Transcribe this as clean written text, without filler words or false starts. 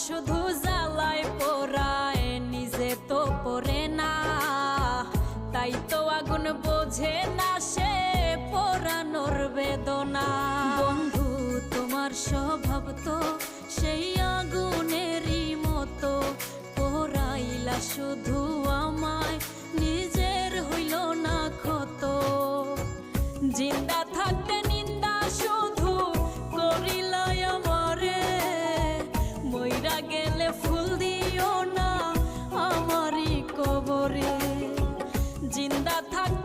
শুধু জ্বালায় পোড়ায় নিজে তো পড়ে না, তাই তো আগুন বোঝে না সে পোড়ানোর বেদনা। বন্ধু তোমার স্বভাব তো সেই আগুনেরই মতো, পোড়াইলা শুধু আমায় নিজের হইল না ক্ষত। জিন্দা থাকতে নিন্দা শুধু করিলাই আমারে, মইরা গেলে ফুল দিও না আমারই কবরে। জিন্দা থাকতে